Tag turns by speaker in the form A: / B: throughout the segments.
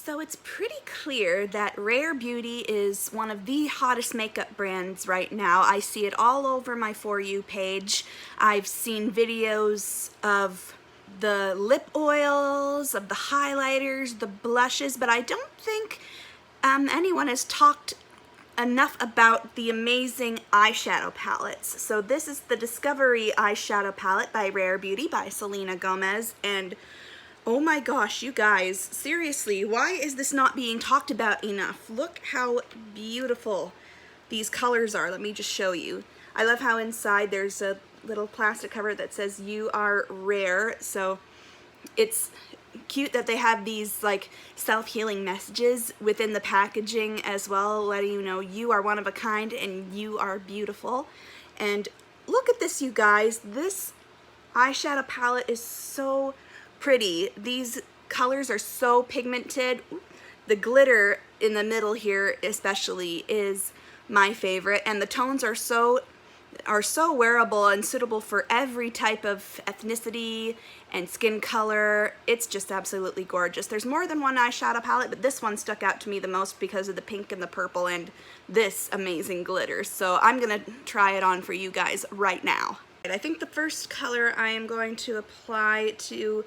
A: So it's pretty clear that Rare Beauty is one of the hottest makeup brands right now. I see it all over my For You page. I've seen videos of the lip oils, of the highlighters, the blushes, but I don't think anyone has talked enough about the amazing eyeshadow palettes. So this is the Discovery Eyeshadow Palette by Rare Beauty by Selena Gomez, and oh my gosh, you guys, seriously, why is this not being talked about enough? Look how beautiful these colors are. Let me just show you. I love how inside there's a little plastic cover that says "You are rare," so it's cute that they have these like self-healing messages within the packaging as well, letting you know you are one of a kind and you are beautiful. And look at this, you guys. This eyeshadow palette is so pretty. These colors are so pigmented. The glitter in the middle here especially is my favorite, and the tones are so wearable and suitable for every type of ethnicity and skin color. It's just absolutely gorgeous. There's more than one eyeshadow palette, but this one stuck out to me the most because of the pink and the purple and this amazing glitter. So I'm gonna try it on for you guys right now. I think the first color I am going to apply to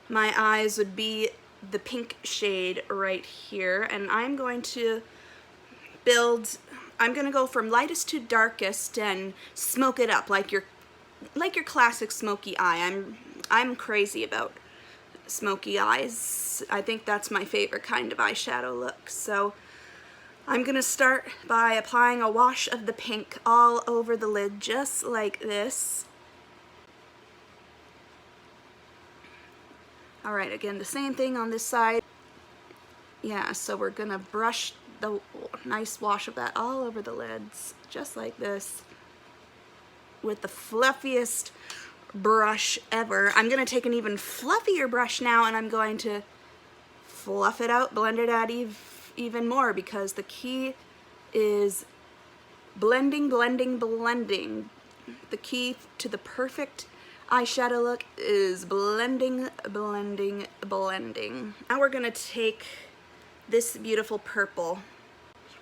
A: my eyes would be the pink shade right here, and I'm going to go from lightest to darkest and smoke it up like your classic smoky eye. I'm crazy about smoky eyes. I think that's my favorite kind of eyeshadow look. So I'm gonna start by applying a wash of the pink all over the lid, just like this. Alright, again, the same thing on this side. Yeah, so we're gonna brush the nice wash of that all over the lids, just like this, with the fluffiest brush ever. I'm gonna take an even fluffier brush now, and I'm going to fluff it out, blend it out even more, because the key is blending, blending, blending. The key to the perfect eyeshadow look is blending, blending, blending. Now we're gonna take this beautiful purple.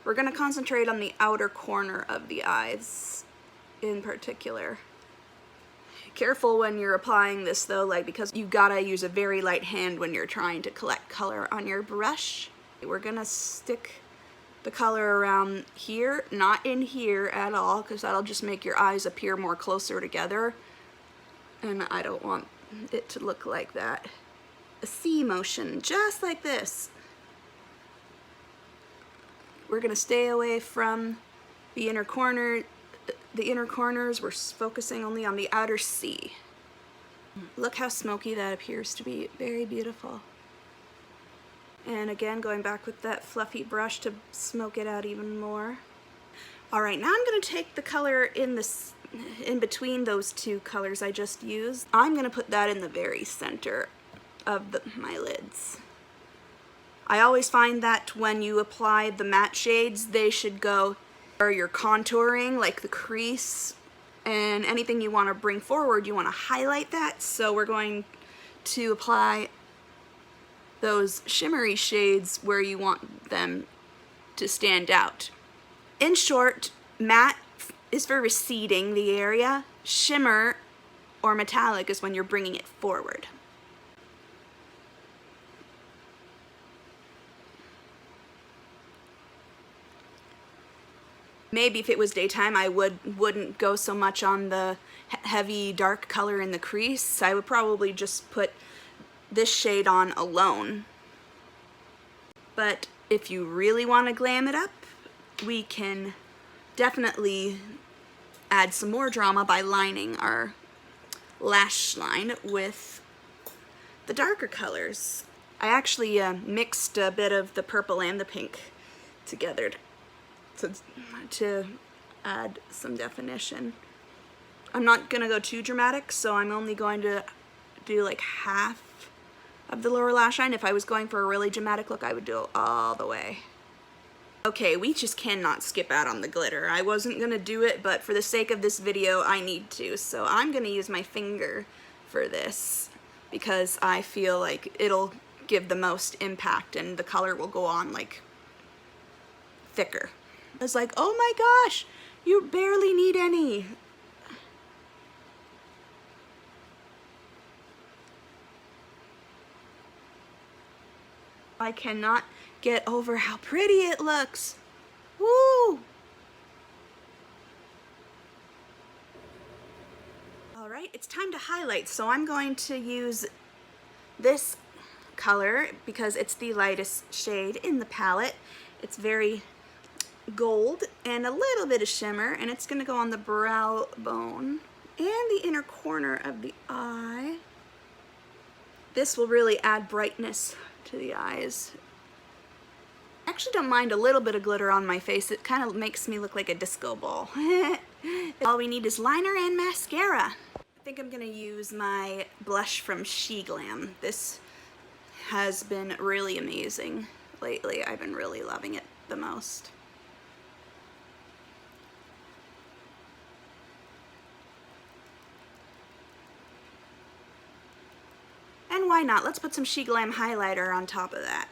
A: We're gonna concentrate on the outer corner of the eyes in particular. Careful when you're applying this though, because you gotta use a very light hand when you're trying to collect color on your brush. We're gonna stick the color around here, not in here at all, because that'll just make your eyes appear more closer together. And I don't want it to look like that. A C motion, just like this. We're gonna stay away from the inner corners. We're focusing only on the outer C. Look how smoky that appears to be. Very beautiful. And again, going back with that fluffy brush to smoke it out even more. Alright, now I'm gonna take the color in between those two colors I just used. I'm going to put that in the very center of my lids. I always find that when you apply the matte shades, they should go where you're contouring, like the crease, and anything you want to bring forward, you want to highlight that. So we're going to apply those shimmery shades where you want them to stand out. In short, matte is for receding the area. Shimmer or metallic is when you're bringing it forward. Maybe if it was daytime, I wouldn't go so much on the heavy dark color in the crease. I would probably just put this shade on alone. But if you really want to glam it up, we can definitely add some more drama by lining our lash line with the darker colors. I actually mixed a bit of the purple and the pink together to add some definition. I'm not gonna go too dramatic, so I'm only going to do like half of the lower lash line. If I was going for a really dramatic look, I would do it all the way. Okay, we just cannot skip out on the glitter. I wasn't gonna do it, but for the sake of this video, I need to. So I'm gonna use my finger for this because I feel like it'll give the most impact, and the color will go on like thicker. It's like, oh my gosh, you barely need any. I cannot get over how pretty it looks. Woo! All right, it's time to highlight. So I'm going to use this color because it's the lightest shade in the palette. It's very gold and a little bit of shimmer, and it's going to go on the brow bone and the inner corner of the eye. This will really add brightness to the eyes. I actually don't mind a little bit of glitter on my face. It kind of makes me look like a disco ball. All we need is liner and mascara. I think I'm going to use my blush from She Glam. This has been really amazing lately. I've been really loving it the most. And why not? Let's put some She Glam highlighter on top of that.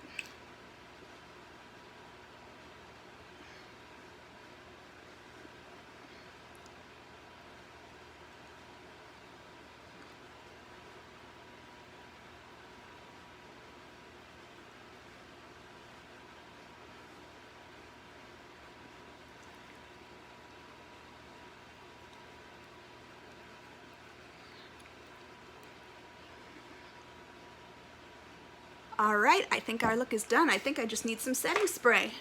A: All right, I think our look is done. I think I just need some setting spray.